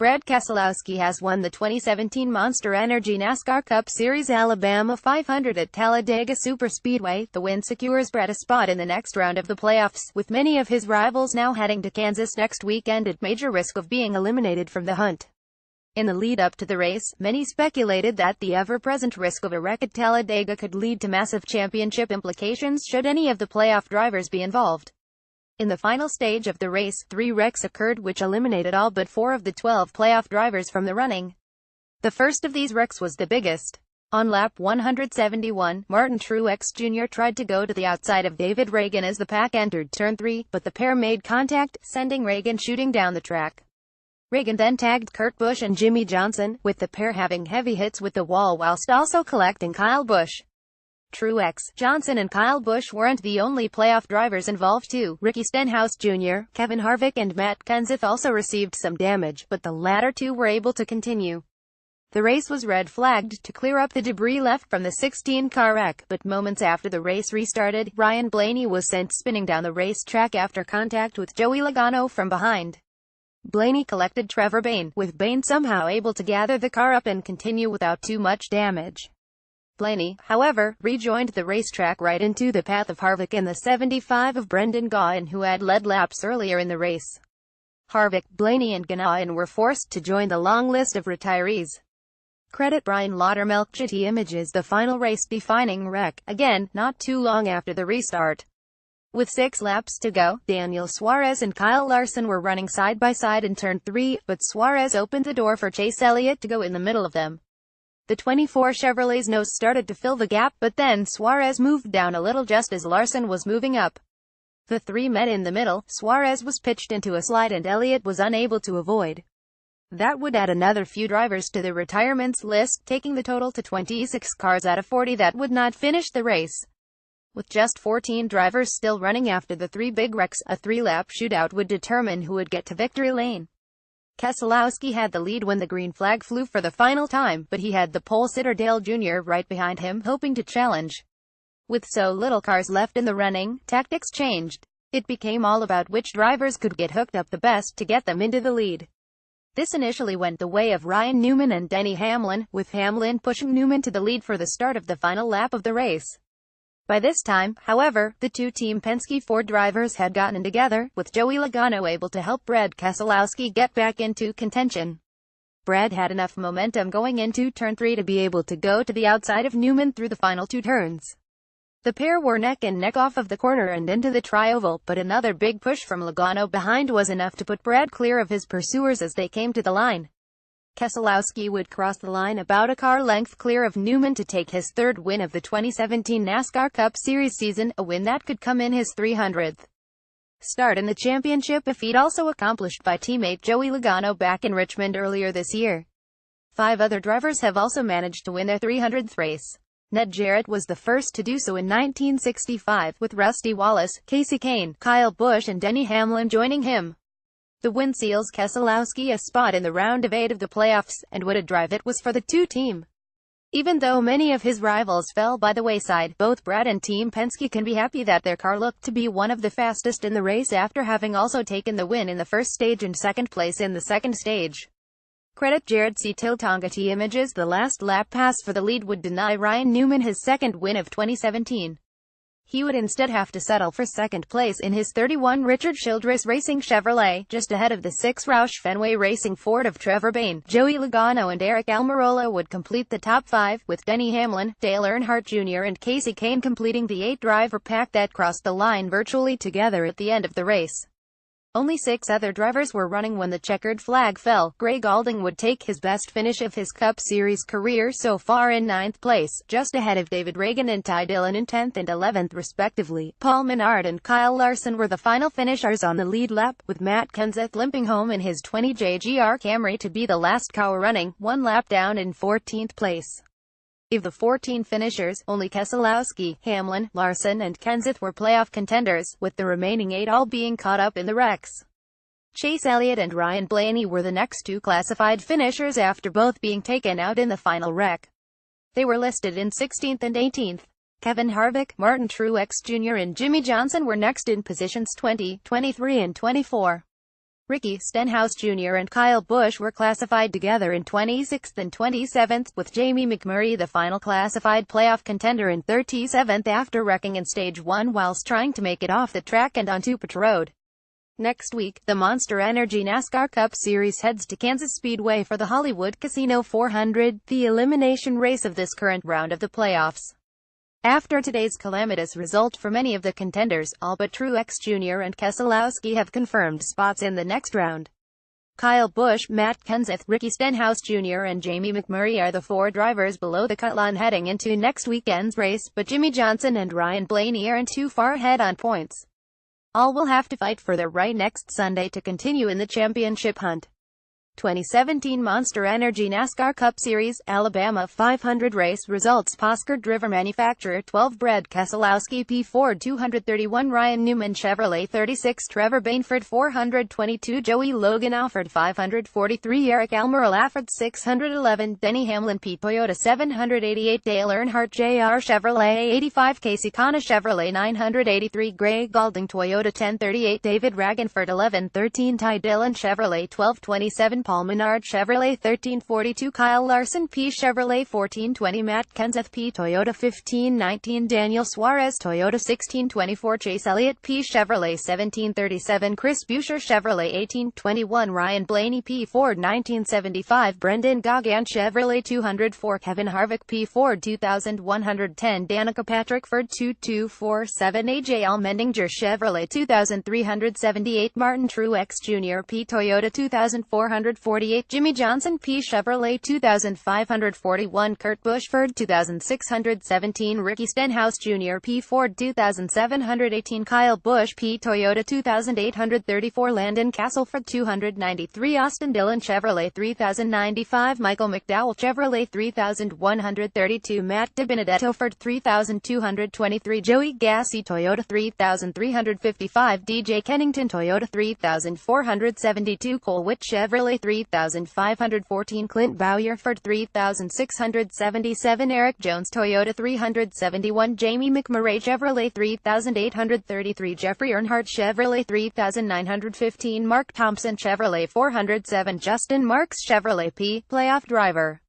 Brad Keselowski has won the 2017 Monster Energy NASCAR Cup Series Alabama 500 at Talladega Superspeedway. The win secures Brad a spot in the next round of the playoffs, with many of his rivals now heading to Kansas next weekend at major risk of being eliminated from the hunt. In the lead-up to the race, many speculated that the ever-present risk of a wreck at Talladega could lead to massive championship implications should any of the playoff drivers be involved. In the final stage of the race, 3 wrecks occurred which eliminated all but 4 of the 12 playoff drivers from the running. The first of these wrecks was the biggest. On lap 171, Martin Truex Jr. tried to go to the outside of David Reagan as the pack entered turn 3, but the pair made contact, sending Reagan shooting down the track. Reagan then tagged Kurt Busch and Jimmie Johnson, with the pair having heavy hits with the wall whilst also collecting Kyle Busch. Truex, Johnson and Kyle Busch weren't the only playoff drivers involved too. Ricky Stenhouse Jr., Kevin Harvick and Matt Kenseth also received some damage, but the latter two were able to continue. The race was red-flagged to clear up the debris left from the 16-car wreck, but moments after the race restarted, Ryan Blaney was sent spinning down the racetrack after contact with Joey Logano from behind. Blaney collected Trevor Bayne, with Bayne somehow able to gather the car up and continue without too much damage. Blaney, however, rejoined the racetrack right into the path of Harvick and the 75 of Brendan Gaughan, who had led laps earlier in the race. Harvick, Blaney and Gaughan were forced to join the long list of retirees. Credit Brian Laudermilk Getty Images. The final race-defining wreck, again, not too long after the restart. With 6 laps to go, Daniel Suarez and Kyle Larson were running side by side in turn 3, but Suarez opened the door for Chase Elliott to go in the middle of them. The 24 Chevrolet's nose started to fill the gap, but then Suarez moved down a little just as Larson was moving up. The 3 met in the middle, Suarez was pitched into a slide and Elliott was unable to avoid. That would add another few drivers to the retirements list, taking the total to 26 cars out of 40 that would not finish the race. With just 14 drivers still running after the 3 big wrecks, a 3-lap shootout would determine who would get to victory lane. Keselowski had the lead when the green flag flew for the final time, but he had the pole sitter Dale Jr. right behind him, hoping to challenge. With so little cars left in the running, tactics changed. It became all about which drivers could get hooked up the best to get them into the lead. This initially went the way of Ryan Newman and Denny Hamlin, with Hamlin pushing Newman to the lead for the start of the final lap of the race. By this time, however, the two Team Penske Ford drivers had gotten together, with Joey Logano able to help Brad Keselowski get back into contention. Brad had enough momentum going into turn 3 to be able to go to the outside of Newman through the final 2 turns. The pair were neck and neck off of the corner and into the tri-oval, but another big push from Logano behind was enough to put Brad clear of his pursuers as they came to the line. Keselowski would cross the line about a car length clear of Newman to take his 3rd win of the 2017 NASCAR Cup Series season, a win that could come in his 300th start in the championship, a feat also accomplished by teammate Joey Logano back in Richmond earlier this year. 5 other drivers have also managed to win their 300th race. Ned Jarrett was the first to do so in 1965, with Rusty Wallace, Kasey Kahne, Kyle Busch and Denny Hamlin joining him. The win seals Keselowski a spot in the round of 8 of the playoffs, and what a drive it was for the 2 team. Even though many of his rivals fell by the wayside, both Brad and Team Penske can be happy that their car looked to be one of the fastest in the race after having also taken the win in the first stage and 2nd place in the 2nd stage. Credit Jared C. Tiltonga T Images. The last lap pass for the lead would deny Ryan Newman his 2nd win of 2017. He would instead have to settle for 2nd place in his 31 Richard Childress Racing Chevrolet, just ahead of the 6 Roush Fenway Racing Ford of Trevor Bayne. Joey Logano and Eric Almirola would complete the top 5, with Denny Hamlin, Dale Earnhardt Jr. and Kasey Kahne completing the 8-driver pack that crossed the line virtually together at the end of the race. Only 6 other drivers were running when the checkered flag fell. Greg Alding would take his best finish of his Cup Series career so far in 9th place, just ahead of David Reagan and Ty Dillon in 10th and 11th respectively. Paul Menard and Kyle Larson were the final finishers on the lead lap, with Matt Kenseth limping home in his 20JGR Camry to be the last car running, 1 lap down in 14th place. Of the 14 finishers, only Keselowski, Hamlin, Larson and Kenseth were playoff contenders, with the remaining 8 all being caught up in the wrecks. Chase Elliott and Ryan Blaney were the next 2 classified finishers after both being taken out in the final wreck. They were listed in 16th and 18th. Kevin Harvick, Martin Truex Jr. and Jimmie Johnson were next in positions 20, 23 and 24. Ricky Stenhouse Jr. and Kyle Busch were classified together in 26th and 27th, with Jamie McMurray the final classified playoff contender in 37th after wrecking in Stage 1 whilst trying to make it off the track and onto pit road. Next week, the Monster Energy NASCAR Cup Series heads to Kansas Speedway for the Hollywood Casino 400, the elimination race of this current round of the playoffs. After today's calamitous result for many of the contenders, all but Truex Jr. and Keselowski have confirmed spots in the next round. Kyle Busch, Matt Kenseth, Ricky Stenhouse Jr. and Jamie McMurray are the four drivers below the cut line heading into next weekend's race, but Jimmy Johnson and Ryan Blaney aren't too far ahead on points. All will have to fight for their right next Sunday to continue in the championship hunt. 2017 Monster Energy NASCAR Cup Series, Alabama 500 race results. Packard driver manufacturer 12 Brad Keselowski P Ford 231 Ryan Newman Chevrolet 36 Trevor Bainford 422 Joey Logan Alford 543 Eric Almirola Alford 611 Denny Hamlin P Toyota 788 Dale Earnhardt JR Chevrolet 85 Casey Kana Chevrolet 983 Greg Galding Toyota 1038 David Ragenford 1113 Ty Dillon Chevrolet 1227 Paul Menard Chevrolet 1342 Kyle Larson P Chevrolet 1420 Matt Kenseth P Toyota 1519 Daniel Suarez Toyota 1624 Chase Elliott P Chevrolet 1737 Chris Buescher Chevrolet 1821 Ryan Blaney P Ford 1975 Brendan Gaughan Chevrolet 204 Kevin Harvick P Ford 2110 Danica Patrick Ford 2247 AJ Allmendinger Chevrolet 2378 Martin Truex Jr. P Toyota 2448 Jimmy Johnson P Chevrolet 2541 Kurt Busch Ford 2617 Ricky Stenhouse Jr. P Ford 2718 Kyle Busch P Toyota 2834 Landon Castleford 293 Austin Dillon Chevrolet 3095 Michael McDowell Chevrolet 3132 Matt DiBenedetto Ford 3223 Joey Gassi Toyota 3355 DJ Kennington Toyota 3472 Cole Witt Chevrolet 3514 Clint Bowyer Ford 3677 Eric Jones Toyota 371 Jamie McMurray Chevrolet 3833 Jeffrey Earnhardt Chevrolet 3915 Mark Thompson Chevrolet 407 Justin Marks Chevrolet P. Playoff driver